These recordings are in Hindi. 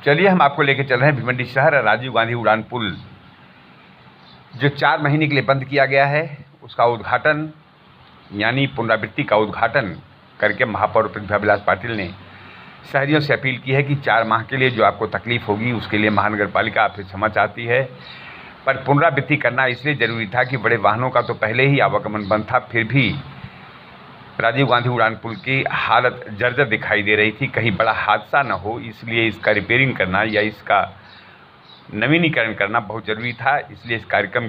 चलिए हम आपको लेके चल रहे हैं भिवंडी शहर राजीव गांधी उड़ान पुल जो 4 महीने के लिए बंद किया गया है, उसका उद्घाटन यानी पुनरावृत्ति का उद्घाटन करके महापौर प्रतिभा विलास पाटिल ने शहरियों से अपील की है कि 4 माह के लिए जो आपको तकलीफ होगी उसके लिए महानगर पालिका आपसे क्षमा चाहती है। पर पुनरावृत्ति करना इसलिए ज़रूरी था कि बड़े वाहनों का तो पहले ही आवागमन बंद था, फिर भी राजीव गांधी उड़ान पुल की हालत जर्जर दिखाई दे रही थी। कहीं बड़ा हादसा न हो, इसलिए इसका रिपेयरिंग करना या इसका नवीनीकरण करना बहुत ज़रूरी था। इसलिए इस कार्यक्रम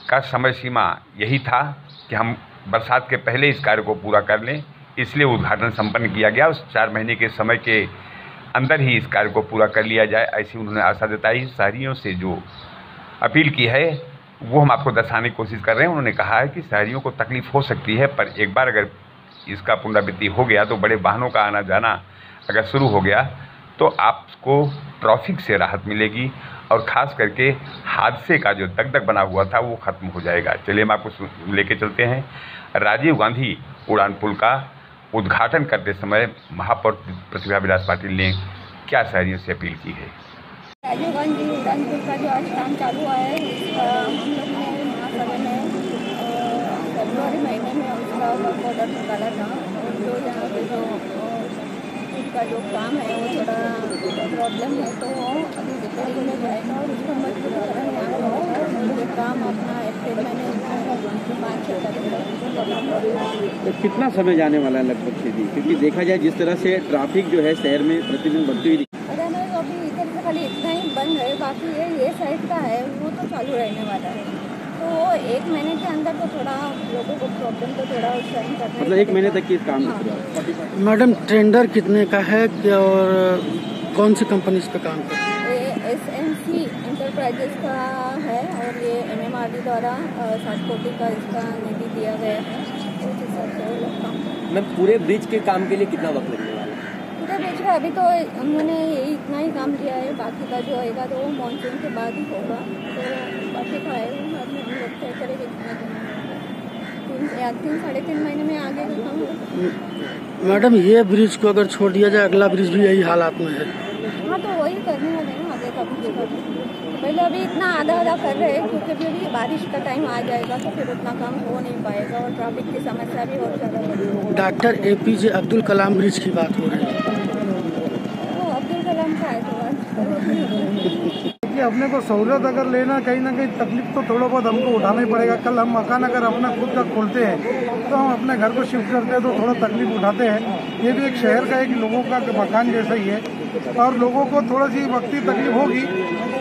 का समय सीमा यही था कि हम बरसात के पहले इस कार्य को पूरा कर लें, इसलिए उद्घाटन संपन्न किया गया। उस 4 महीने के समय के अंदर ही इस कार्य को पूरा कर लिया जाए, ऐसी उन्होंने आशा जताई। शहरियों से जो अपील की है वो हम आपको दर्शाने की कोशिश कर रहे हैं। उन्होंने कहा है कि शहरियों को तकलीफ हो सकती है, पर एक बार अगर इसका पुनरावृत्ति हो गया तो बड़े वाहनों का आना जाना अगर शुरू हो गया तो आपको ट्रैफिक से राहत मिलेगी और ख़ास करके हादसे का जो दगदग बना हुआ था वो ख़त्म हो जाएगा। चलिए हम आपको लेके चलते हैं राजीव गांधी उड़ान पुल का उद्घाटन करते समय महापौर प्रतिभा विलास पाटिल ने क्या शहरियों से अपील की है। राजीव गांधी उड़ान पुल का जो आज काम चालू हुआ है, इसका हम लोग ने महासभा में फरवरी महीने में उसका वर्क ऑर्डर निकाला था। और जो यहाँ पे जो उसका जो काम है वो थोड़ा प्रॉब्लम है, तो अभी रिपेयरिंग में जाएगा और उसको मजबूतीकरण ये काम अपना अप्रैल महीने 5-6 तारीख। तो कितना समय जाने वाला है लगभग सीधी, क्योंकि देखा जाए जिस तरह से ट्रैफिक जो है शहर में प्रतिदिन बढ़ती हुई अभी इधर से खाली इतना ही बंद है, बाकी ये साइड का है वो तो चालू रहने वाला है। तो 1 महीने के अंदर तो थोड़ा लोगों को प्रॉब्लम तो थोड़ा उस टाइम करना है, मतलब 1 महीने तक की काम। मैडम टेंडर कितने का है और कौन सी कंपनी इस पे काम कर रही है? SNC इंटरप्राइजेस का है और ये MMRD द्वारा 7 कोटी का इसका निधि दिया गया है। उस हिसाब से वो लोग काम कर रहे हैं। पूरे ब्रिज के काम के लिए कितना वक्त लगने वाला है? पूरे ब्रिज का अभी तो उन्होंने यही इतना ही काम किया है, बाकी का जो होगा तो वो मानसून के बाद ही होगा। तो बाकी का है हम लोग तय करेंगे कितना दिन 3-3.5 महीने में आगे का काम होगा। मैडम ये ब्रिज को अगर छोड़ दिया जाए अगला ब्रिज भी यही हालात में है। हाँ तो वही करने वाले हैं आगे का ब्रिज का। पहले अभी इतना आधा कर रहे हैं क्योंकि अभी बारिश का टाइम आ जाएगा तो फिर उतना काम हो नहीं पाएगा और ट्रैफिक की समस्या भी और ज़्यादा बढ़ेगी। Doctor APJ Abdul Kalam bridge की बात हो रही है। तो अब्दुल कलाम का है कि अपने को सहूलत अगर लेना कहीं ना कहीं तकलीफ तो थोड़ा बहुत हमको उठाना ही पड़ेगा। कल हम मकान अगर अपना खुद का खोलते हैं तो हम अपने घर को शिफ्ट करते हैं तो थोड़ा तकलीफ उठाते हैं। ये भी एक शहर का एक लोगों का मकान जैसा ही है और लोगों को थोड़ा सी वक्ती तकलीफ होगी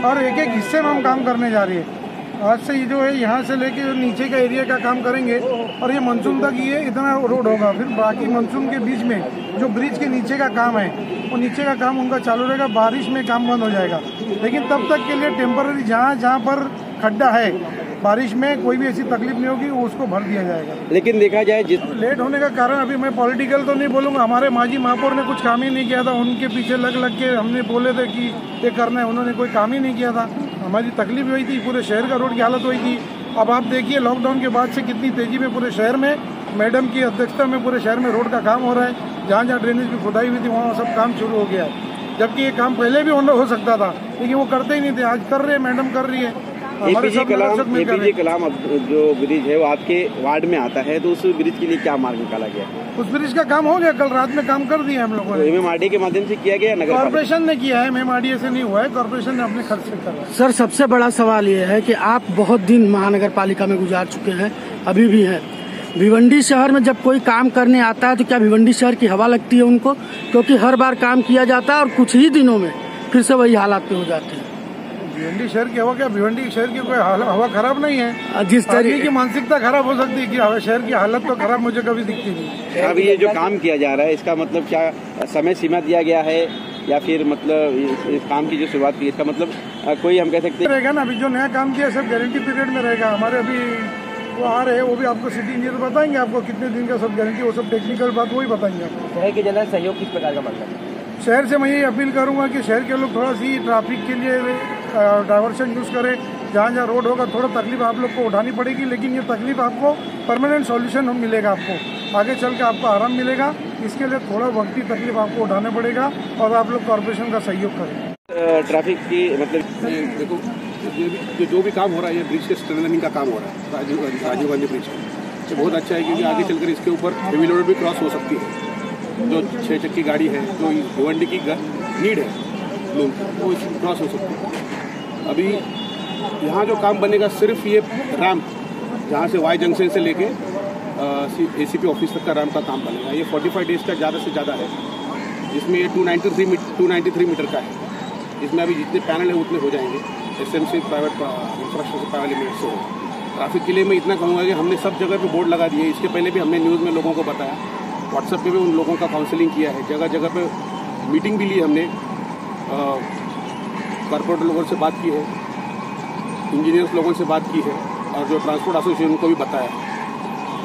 और एक हिस्से में हम काम करने जा रहे हैं। आज से ये जो है यहाँ से लेके नीचे का एरिया का काम करेंगे और ये मानसून तक ये इतना रोड होगा। फिर बाकी मानसून के बीच में जो ब्रिज के नीचे का काम है वो नीचे का काम उनका चालू रहेगा, बारिश में काम बंद हो जाएगा। लेकिन तब तक के लिए टेम्पररी जहाँ पर खड्डा है बारिश में कोई भी ऐसी तकलीफ नहीं होगी, वो उसको भर दिया जाएगा। लेकिन देखा जाए जिस लेट होने का कारण अभी मैं पॉलिटिकल तो नहीं बोलूँगा, हमारे माजी महापौर ने कुछ काम ही नहीं किया था। उनके पीछे लग के हमने बोले थे कि ये करना है, उन्होंने कोई काम ही नहीं किया था। हमारी तकलीफ हुई थी, पूरे शहर का रोड की हालत हुई थी। अब आप देखिए लॉकडाउन के बाद से कितनी तेजी में पूरे शहर में मैडम की अध्यक्षता में पूरे शहर में रोड का काम हो रहा है। जहाँ ड्रेनेज की खुदाई हुई थी वहाँ सब काम शुरू हो गया है, जबकि ये काम पहले भी हो सकता था लेकिन वो करते ही नहीं थे। आज कर रहे हैं, मैडम कर रही है। APJ कलाम जो ब्रिज है वो आपके वार्ड में आता है, तो उस ब्रिज के लिए क्या मार्ग निकाला गया? उस ब्रिज का काम हो गया, कल रात में काम कर दिया हम लोगों ने। MMRD के माध्यम से किया गया, नगर कॉर्पोरेशन ने किया है, MMRD से नहीं हुआ है, कॉर्पोरेशन ने अपने खर्च से करा। सर सबसे बड़ा सवाल ये है कि आप बहुत दिन महानगर पालिका में गुजार चुके हैं, अभी भी हैं। भिवंडी शहर में जब कोई काम करने आता है तो क्या भिवंडी शहर की हवा लगती है उनको? क्योंकि हर बार काम किया जाता है और कुछ ही दिनों में फिर से वही हालात पे हो जाते हैं। भिवंडी शहर की हवा क्या, भिवंडी शहर की कोई हवा खराब नहीं है। जिस तरीके की मानसिकता खराब हो सकती है कि शहर की हालत तो खराब मुझे कभी दिखती नहीं। अब ये जो काम किया जा रहा है इसका मतलब क्या समय सीमा दिया गया है या फिर मतलब इस काम की जो शुरुआत की इसका मतलब कोई हम कह सकते रहेगा ना? अभी जो नया काम किया सब गारंटी पीरियड में रहेगा। हमारे अभी वो आ रहे हैं, वो भी आपको सिटी इंजीनियर बताएंगे आपको कितने दिन का सब गारंटी, वो सब टेक्निकल बात वही बताएंगे आपको। शहर के जनता सहयोग किस प्रकार का मतलब है? शहर से मैं ये अपील करूंगा कि शहर के लोग थोड़ा सी ट्रैफिक के लिए डाइवर्शन यूज़ करें। जहाँ रोड होगा थोड़ा तकलीफ आप लोग को उठानी पड़ेगी, लेकिन ये तकलीफ आपको परमानेंट सॉल्यूशन मिलेगा। आपको आगे चल के आपको आराम मिलेगा इसके लिए थोड़ा वक्ती तकलीफ आपको उठाना पड़ेगा और आप लोग कॉरपोरेशन का सहयोग करें। ट्रैफिक की मतलब देखो जो भी काम हो रहा है, ये ब्रिज के स्ट्रेंथनिंग का काम हो रहा है राजीव गांधी ब्रिज का। ये बहुत अच्छा है क्योंकि आगे चलकर इसके ऊपर हेवी लोड भी क्रॉस हो सकती है। जो 6 चक्की गाड़ी है, जो भिवंडी की नीड है लोग, वो क्रॉस हो सकती है। अभी यहाँ जो काम बनेगा सिर्फ ये रैम्प, जहाँ से वाई जंक्शन से लेके ACP ऑफिस तक का रैम्प का काम बनेगा। ये 45 डेज का ज़्यादा से ज़्यादा है, जिसमें ये 293 मीटर का है। इसमें अभी जितने पैनल है उतने हो जाएंगे। SMC private infrastructure private limited से। ट्रैफिक के लिए मैं इतना कहूँगा कि हमने सब जगह पे बोर्ड लगा दिए। इसके पहले भी हमने न्यूज़ में लोगों को बताया, व्हाट्सएप पे भी उन लोगों का काउंसलिंग किया है, जगह जगह पे मीटिंग भी ली हमने, कॉर्पोरेट लोगों से बात की है, इंजीनियर्स लोगों से बात की है और जो ट्रांसपोर्ट एसोसिएशन को भी बताया।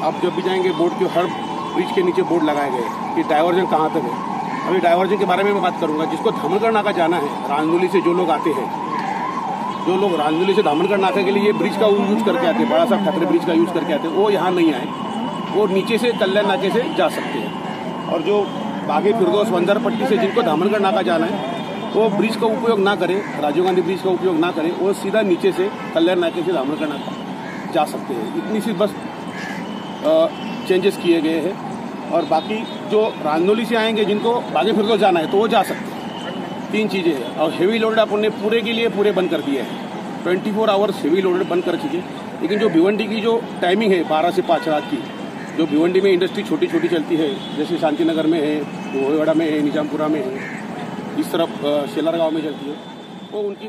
आप जब भी जाएंगे बोर्ड के हर ब्रिज के नीचे बोर्ड लगाए गए कि डाइवर्जन कहाँ तक है। अभी डाइवर्जन के बारे में मैं बात करूँगा। जिसको धामनगढ़ नाका जाना है, रांजौली से जो लोग आते हैं, जो लोग रांजौली से धामनगढ़ नाका के लिए ये ब्रिज का यूज़ करके आते हैं, बड़ा सा खतरे ब्रिज का यूज़ करके आते हैं, वो यहाँ नहीं आए, वो नीचे से कल्याण नाके से जा सकते हैं। और जो बागी फिरदौस बंदर पट्टी से जिनको धामनगढ़ नाका जाना है, वो ब्रिज का उपयोग ना करें, राजीव गांधी ब्रिज का उपयोग ना करें, वो सीधा नीचे से कल्याण नाके से धामनगढ़ नाका जा सकते हैं। इतनी सी बस चेंजेस किए गए हैं। और बाकी जो रांजौली से आएंगे, जिनको बागी फिरदौस जाना है, तो वो जा सकते हैं। 3 चीज़ें हैं। और हेवी लोडेड अपन ने पूरे के लिए पूरे बंद कर दिए हैं। 24 आवर्स हेवी लोडेड बंद कर चुके। लेकिन जो भिवंडी की जो टाइमिंग है 12 से 5 रात की, जो भिवंडी में इंडस्ट्री छोटी छोटी चलती है, जैसे शांतिनगर में है, भोएवाड़ा में है, निजामपुरा में है, इस तरफ शेलार गाँव में चलती है, वो उनकी